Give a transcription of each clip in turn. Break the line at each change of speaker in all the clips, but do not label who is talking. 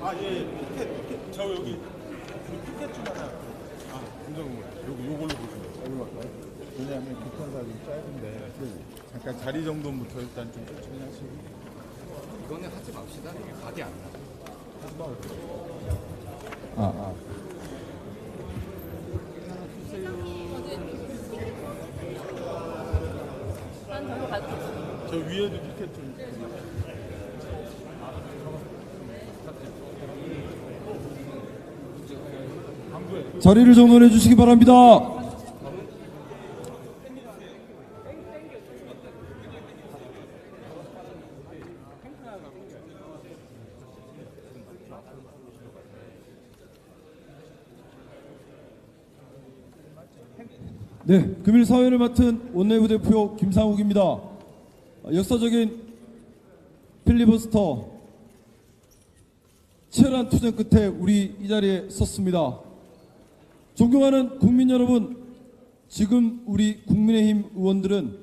아, 예, 피켓. 저 여기 피켓 좀 하나. 아, 김정우. 요걸로 보시면. 여기로 갈까요? 왜냐하면 교통사가 좀 짧은데. 잠깐 자리 정도부터 일단 좀 천천히 하시고.
이거는 하지 맙시다. 이게 각이 안 나.
하지 마.
난 별로 가도 됐어.
저 위에도 피켓 좀.
자리를 정돈해 주시기 바랍니다. 네, 금일 사회를 맡은 원내부 대표 김상욱입니다. 역사적인 필리버스터 치열한 투쟁 끝에 우리 이 자리에 섰습니다. 존경하는 국민 여러분, 지금 우리 국민의힘 의원들은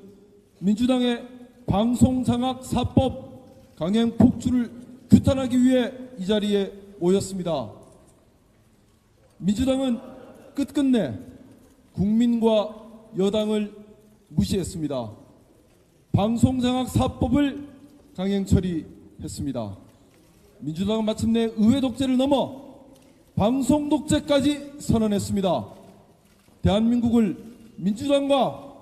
민주당의 방송장악 사법 강행 폭주를 규탄하기 위해 이 자리에 모였습니다. 민주당은 끝끝내 국민과 여당을 무시했습니다. 방송장악 사법을 강행 처리했습니다. 민주당은 마침내 의회 독재를 넘어 방송 독재까지 선언했습니다. 대한민국을 민주당과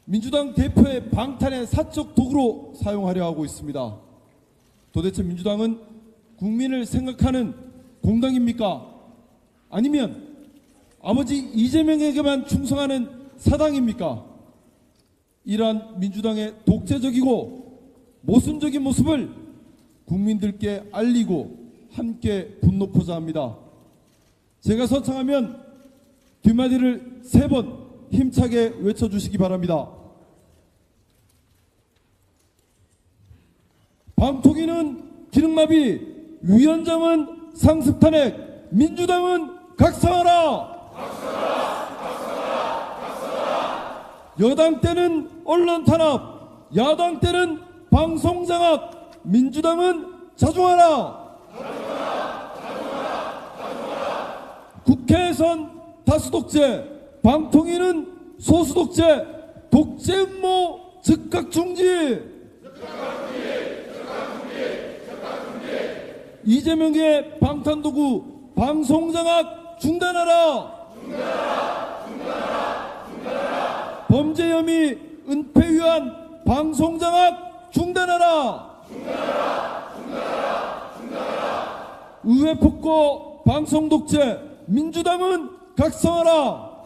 민주당 대표의 방탄의 사적 도구로 사용하려 하고 있습니다. 도대체 민주당은 국민을 생각하는 공당입니까? 아니면 아버지 이재명에게만 충성하는 사당입니까? 이러한 민주당의 독재적이고 모순적인 모습을 국민들께 알리고 함께 분노코자 합니다. 제가 선창하면 뒷마디를 3번 힘차게 외쳐주시기 바랍니다. 방통위는 기능마비, 위원장은 상습탄핵, 민주당은 각성하라! 여당 때는 언론 탄압, 야당 때는 방송 장악, 민주당은 자중하라! 국회에선 다수 독재, 방통위는 소수 독재, 독재 음모 즉각 중지! 이재명의 방탄도구 방송 장악 중단하라! 범죄 혐의 은폐 위한 방송 장악 중단하라! 의회 폭거 방송 독재, 민주당은 각성하라!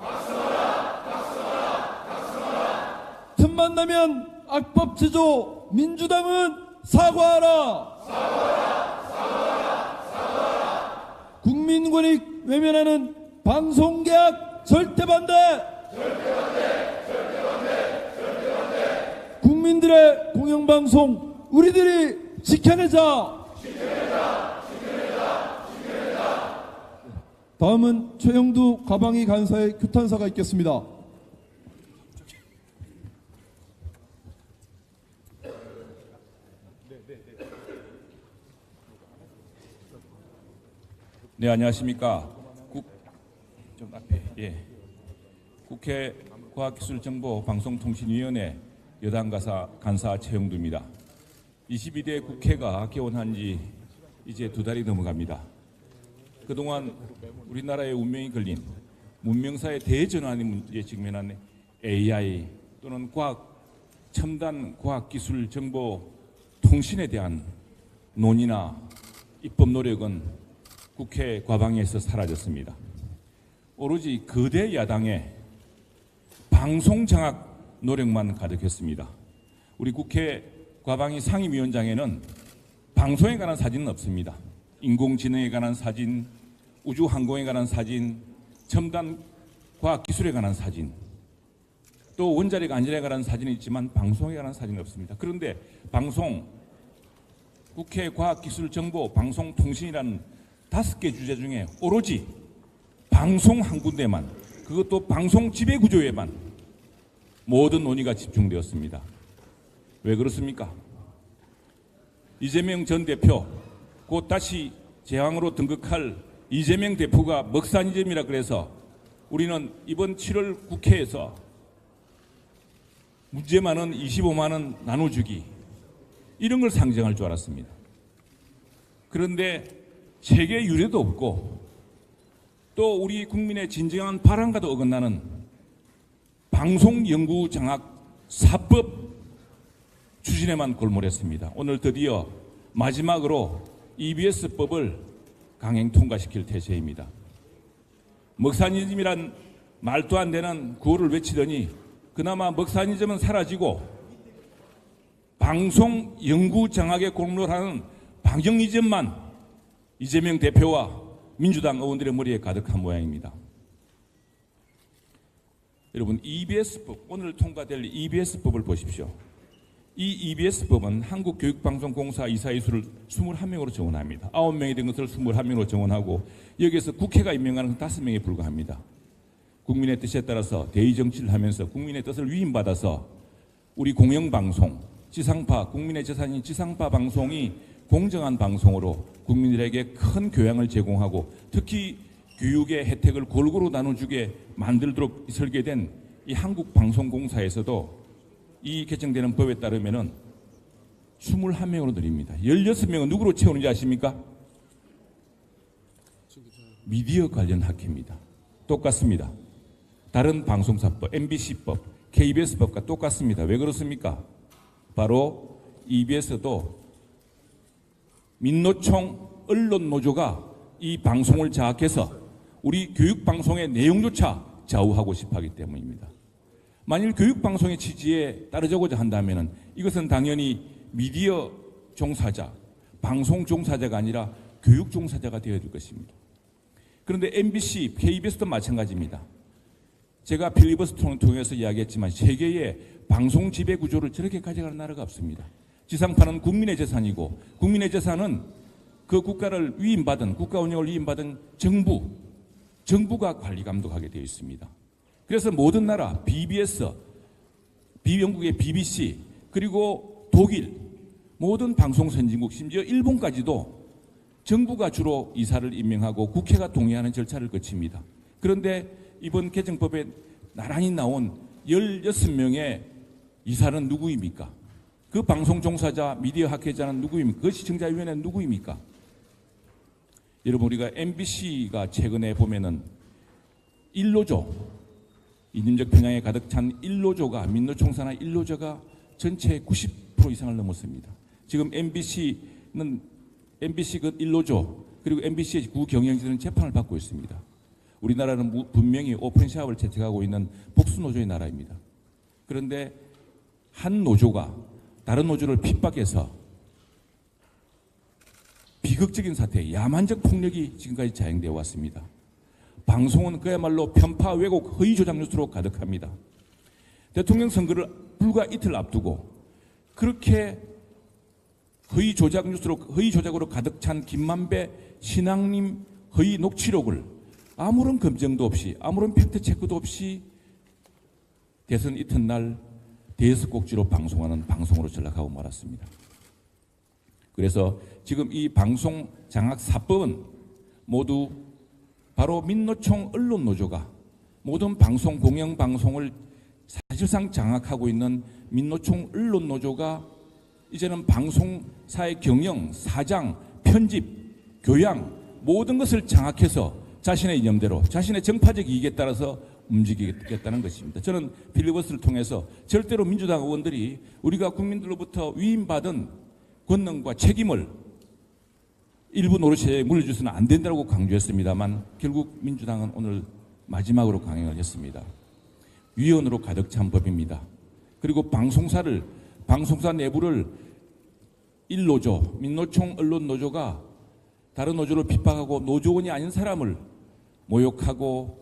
틈만 나면 악법 제조, 민주당은 사과하라! 국민 권익 외면하는 방송 계약 절대 반대! 국민들의 공영방송 우리들이 지켜내자! 다음은 최영두 가방위 간사의 규탄사가 있겠습니다.
네, 안녕하십니까. 좀 앞에, 국회 과학기술정보방송통신위원회 여당 간사 최영두입니다. 22대 국회가 개원한 지 이제 2달이 넘어갑니다. 그동안 우리나라의 운명이 걸린 문명사의 대전환의 문제에 직면한 AI 또는 첨단 과학기술 정보 통신에 대한 논의나 입법 노력은 국회 과방에서 사라졌습니다. 오로지 거대 야당의 방송 장악 노력만 가득했습니다. 우리 국회 과방위 상임위원장에는 방송에 관한 사진은 없습니다. 인공지능에 관한 사진, 우주항공에 관한 사진, 첨단 과학기술에 관한 사진, 또 원자력 안전에 관한 사진이 있지만 방송에 관한 사진은 없습니다. 그런데 국회 과학기술정보 방송통신이라는 5개 주제 중에 오로지 방송 한 군데만, 그것도 방송 지배구조에만 모든 논의가 집중되었습니다. 왜 그렇습니까? 이재명 전 대표 곧 다시 제왕으로 등극할 이재명 대표가 먹산이즘이라 그래서 우리는 이번 7월 국회에서 문제 많은 25만 원 나눠주기 이런 걸 상정할 줄 알았습니다. 그런데 세계 유례도 없고 또 우리 국민의 진정한 바람과도 어긋나는 방송연구장악 사법 추진에만 골몰했습니다. 오늘 드디어 마지막으로 EBS법을 강행 통과시킬 태세입니다. 먹사니즘이란 말도 안 되는 구호를 외치더니 그나마 먹사니즘은 사라지고 방송 연구 장악에 골몰하는 방영이즘만 이재명 대표와 민주당 의원들의 머리에 가득한 모양입니다. 여러분, EBS법, 오늘 통과될 EBS법을 보십시오. 이 EBS법은 한국교육방송공사 이사의 수를 21명으로 정원합니다. 9명이 된 것을 21명으로 정원하고 여기에서 국회가 임명하는 5명에 불과합니다. 국민의 뜻에 따라서 대의정치를 하면서 국민의 뜻을 위임받아서 우리 공영방송, 지상파, 국민의 재산인 지상파 방송이 공정한 방송으로 국민들에게 큰 교양을 제공하고 특히 교육의 혜택을 골고루 나눠주게 만들도록 설계된 이 한국방송공사에서도 이 개정되는 법에 따르면은 21명으로 늘립니다. 16명은 누구로 채우는지 아십니까? 미디어 관련 학회입니다. 똑같습니다. 다른 방송사법, MBC법, KBS법과 똑같습니다. 왜 그렇습니까? 바로 EBS도 민노총 언론노조가 이 방송을 장악해서 우리 교육방송의 내용조차 좌우하고 싶어 하기 때문입니다. 만일 교육방송의 취지에 따르자고자 한다면 이것은 당연히 미디어 종사자, 방송 종사자가 아니라 교육 종사자가 되어야 될 것입니다. 그런데 MBC, KBS도 마찬가지입니다. 제가 필리버스터를 통해서 이야기했지만 세계의 방송 지배 구조를 저렇게 가져가는 나라가 없습니다. 지상파는 국민의 재산이고 국민의 재산은 그 국가를 위임받은, 국가 운영을 위임받은 정부가 관리 감독하게 되어 있습니다. 그래서 모든 나라, BBS, 영국의 BBC, 그리고 독일, 모든 방송 선진국, 심지어 일본까지도 정부가 주로 이사를 임명하고 국회가 동의하는 절차를 거칩니다. 그런데 이번 개정법에 나란히 나온 16명의 이사는 누구입니까? 그 방송 종사자, 미디어 학회자는 누구입니까? 그 시청자위원회는 누구입니까? 여러분, 우리가 MBC가 최근에 보면은 1노조, 이념적 편향에 가득 찬 1노조가, 민노총사나 1노조가 전체의 90% 이상을 넘었습니다. 지금 MBC는 MBC 그 1노조 그리고 MBC의 구경영진은 재판을 받고 있습니다. 우리나라는 분명히 오픈 샤업을 채택하고 있는 복수노조의 나라입니다. 그런데 한 노조가 다른 노조를 핍박해서 비극적인 사태, 야만적 폭력이 지금까지 자행되어 왔습니다. 방송은 그야말로 편파, 왜곡, 허위 조작 뉴스로 가득합니다. 대통령 선거를 불과 이틀 앞두고 그렇게 허위 조작으로 가득 찬 김만배 신앙님 허위 녹취록을 아무런 검증도 없이, 아무런 팩트 체크도 없이 대선 이튿날 대여섯곡지로 방송하는 방송으로 전락하고 말았습니다. 그래서 지금 이 방송 장악 사법은 모두 바로 민노총 언론노조가 모든 방송, 공영방송을 사실상 장악하고 있는 민노총 언론노조가 이제는 방송사의 경영, 사장, 편집, 교양 모든 것을 장악해서 자신의 이념대로 자신의 정파적 이익에 따라서 움직이겠다는 것입니다. 저는 필리버스를 통해서 절대로 민주당 의원들이 우리가 국민들로부터 위임받은 권능과 책임을 일부 노릇에 물려줘서는 안 된다고 강조했습니다만 결국 민주당은 오늘 마지막으로 강행을 했습니다. 위헌으로 가득 찬 법입니다. 그리고 방송사 내부를 1노조, 민노총 언론노조가 다른 노조를 핍박하고 노조원이 아닌 사람을 모욕하고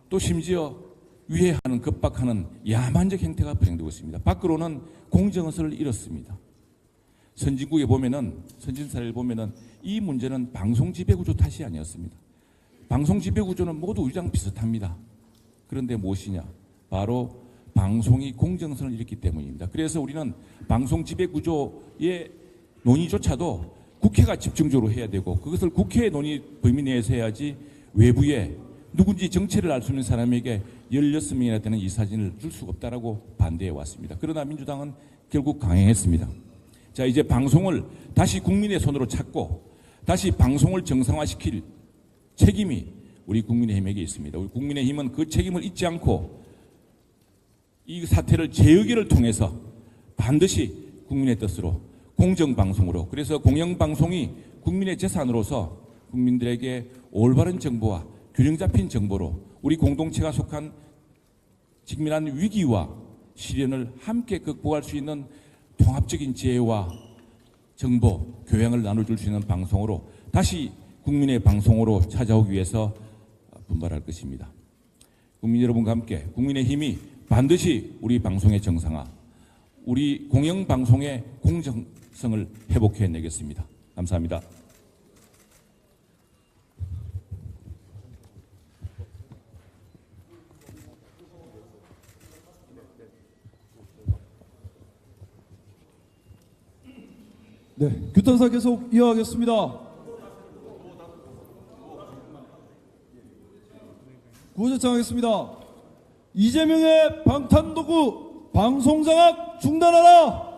또 심지어 위해하는, 겁박하는 야만적 행태가 벌행되고 있습니다. 밖으로는 공정성을 잃었습니다. 선진국에 보면은, 선진사를 보면은 이 문제는 방송 지배구조 탓이 아니었습니다. 방송 지배구조는 모두 우리랑 비슷합니다. 그런데 무엇이냐? 바로 방송이 공정성을 잃었기 때문입니다. 그래서 우리는 방송 지배구조의 논의조차도 국회가 집중적으로 해야 되고 그것을 국회의 논의 범위 내에서 해야지 외부에 누군지 정체를 알 수 있는 사람에게 16명이나 되는 이 사진을 줄 수가 없다라고 반대해 왔습니다. 그러나 민주당은 결국 강행했습니다. 자, 이제 방송을 다시 국민의 손으로 찾고 다시 방송을 정상화시킬 책임이 우리 국민의힘에게 있습니다. 우리 국민의힘은 그 책임을 잊지 않고 이 사태를 재의결을 통해서 반드시 국민의 뜻으로 공정방송으로, 그래서 공영방송이 국민의 재산으로서 국민들에게 올바른 정보와 균형 잡힌 정보로 우리 공동체가 속한 직면한 위기와 시련을 함께 극복할 수 있는 통합적인 지혜와 정보, 교양을 나눠줄 수 있는 방송으로 다시 국민의 방송으로 찾아오기 위해서 분발할 것입니다. 국민 여러분과 함께 국민의힘이 반드시 우리 방송의 정상화, 우리 공영방송의 공정성을 회복해내겠습니다. 감사합니다.
네, 규탄사 계속 이어가겠습니다. 구호 요청하겠습니다. 이재명의 방탄도구 방송장악 중단하라.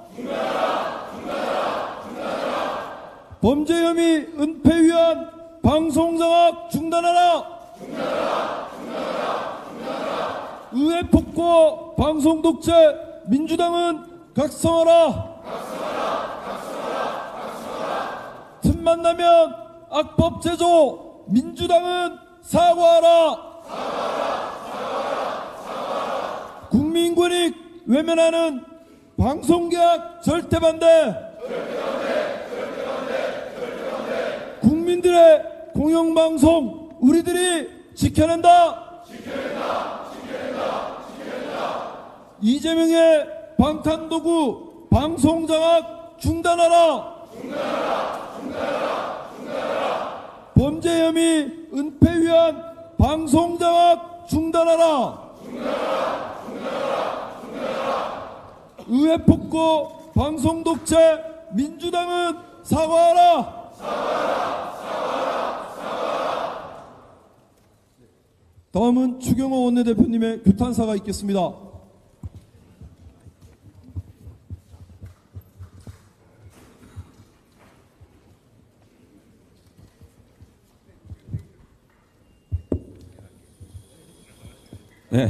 범죄 혐의 은폐 위한 방송장악 중단하라. 의회 폭거 방송 독재 민주당은 각성하라. 틈만 나면 악법 제조 민주당은 사과하라. 국민권익 외면하는 방송계약 절대 반대. 국민들의 공영방송 우리들이 지켜낸다. 이재명의 방탄도구 방송장악 중단하라. 범죄 혐의 은폐 위한 방송장악 중단하라. 의회 폭거 방송 독재 민주당은 사과하라. 다음은 추경호 원내대표님의 규탄사가 있겠습니다.
네.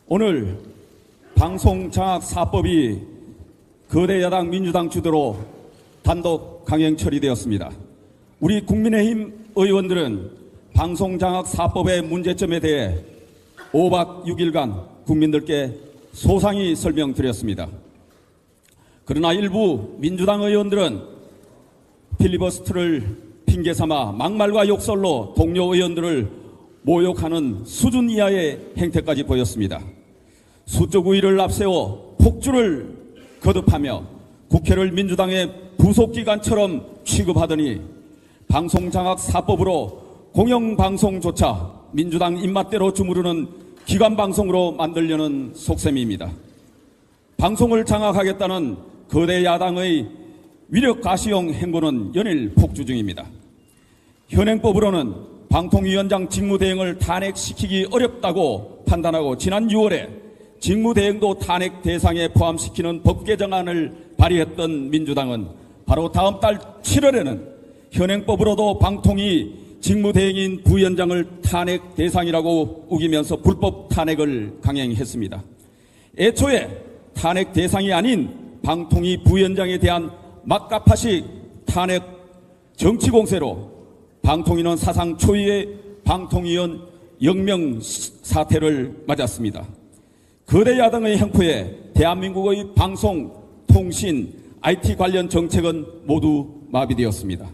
오늘 방송장악 4법이 거대 야당 민주당 주도로 단독 강행 처리되었습니다. 우리 국민의힘 의원들은 방송장악 4법의 문제점에 대해 5박 6일간 국민들께 소상히 설명드렸습니다. 그러나 일부 민주당 의원들은 필리버스터를 핑계삼아 막말과 욕설로 동료 의원들을 모욕하는 수준 이하의 행태까지 보였습니다. 수적 우위를 앞세워 폭주를 거듭하며 국회를 민주당의 부속기관처럼 취급하더니 방송장악 4법으로 공영방송조차 민주당 입맛대로 주무르는 기관방송으로 만들려는 속셈입니다. 방송을 장악하겠다는 거대 야당의 위력가시용 행보는 연일 폭주 중입니다. 현행법으로는 방통위원장 직무대행을 탄핵시키기 어렵다고 판단하고 지난 6월에 직무대행도 탄핵 대상에 포함시키는 법 개정안을 발의했던 민주당은 바로 다음 달 7월에는 현행법으로도 방통위 직무대행인 부위원장을 탄핵 대상이라고 우기면서 불법 탄핵을 강행했습니다. 애초에 탄핵 대상이 아닌 방통위 부위원장에 대한 막가파식 탄핵 정치공세로 방통위는 사상 초유의 방통위원 영명 사태를 맞았습니다. 거대 야당의 행포에 대한민국의 방송, 통신, IT 관련 정책은 모두 마비되었습니다.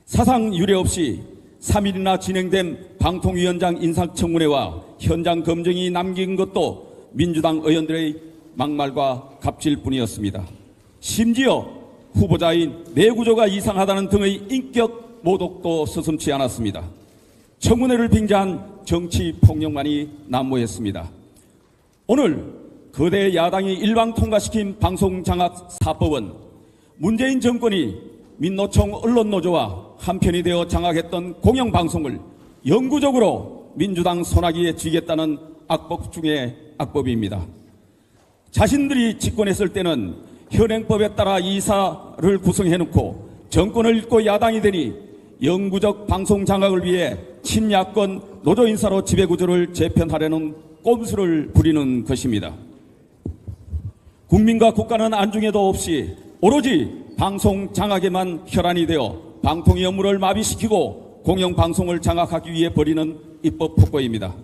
사상 유례 없이 3일이나 진행된 방통위원장 인사청문회와 현장 검증이 남긴 것도 민주당 의원들의 막말과 갑질뿐이었습니다. 심지어 후보자인 내구조가 이상하다는 등의 인격 모독도 서슴지 않았습니다. 청문회를 빙자한 정치 폭력만이 난무했습니다. 오늘 거대 야당이 일방 통과시킨 방송장악 4법은 문재인 정권이 민노총 언론노조와 한편이 되어 장악했던 공영방송을 영구적으로 민주당 손아귀에 쥐겠다는 악법 중의 악법입니다. 자신들이 집권했을 때는 현행법에 따라 이사를 구성해놓고 정권을 잃고 야당이 되니 영구적 방송 장악을 위해 친야권 노조 인사로 지배구조를 재편하려는 꼼수를 부리는 것입니다. 국민과 국가는 안중에도 없이 오로지 방송 장악에만 혈안이 되어 방통위 업무를 마비시키고 공영방송을 장악하기 위해 벌이는 입법 폭거입니다.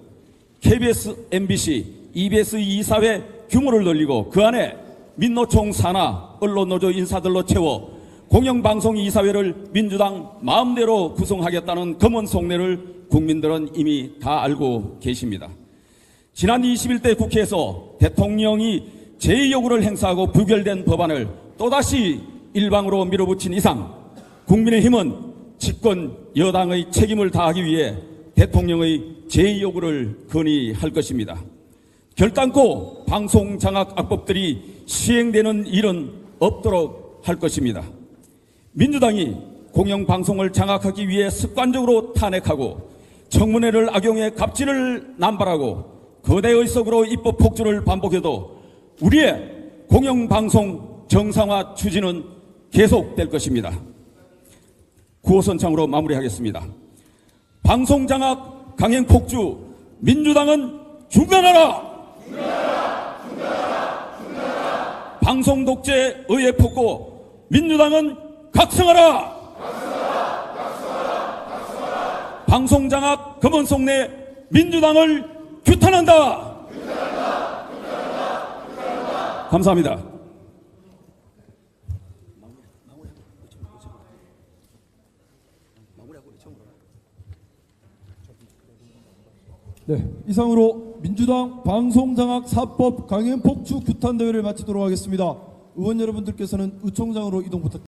KBS, MBC, EBS 이사회 규모를 늘리고 그 안에 민노총 산하 언론노조 인사들로 채워 공영방송 이사회를 민주당 마음대로 구성하겠다는 검은 속내를 국민들은 이미 다 알고 계십니다. 지난 21대 국회에서 대통령이 제2요구를 행사하고 부결된 법안을 또다시 일방으로 밀어붙인 이상 국민의힘은 집권 여당의 책임을 다하기 위해 대통령의 제2요구를 건의할 것입니다. 결단코 방송 장악 악법들이 시행되는 일은 없도록 할 것입니다. 민주당이 공영방송을 장악하기 위해 습관적으로 탄핵하고 청문회를 악용해 갑질을 남발하고 거대 의석으로 입법 폭주를 반복해도 우리의 공영방송 정상화 추진은 계속될 것입니다. 구호선창으로 마무리하겠습니다. 방송 장악 강행 폭주 민주당은 중단하라! 방송 독재 의회 폭고 민주당은 각성하라! 방송 장악 검은 속내 민주당을 규탄한다! 감사합니다.
네, 이상으로 민주당 방송장악 사법 강행 폭주 규탄 대회를 마치도록 하겠습니다. 의원 여러분들께서는 의총장으로 이동 부탁드립니다.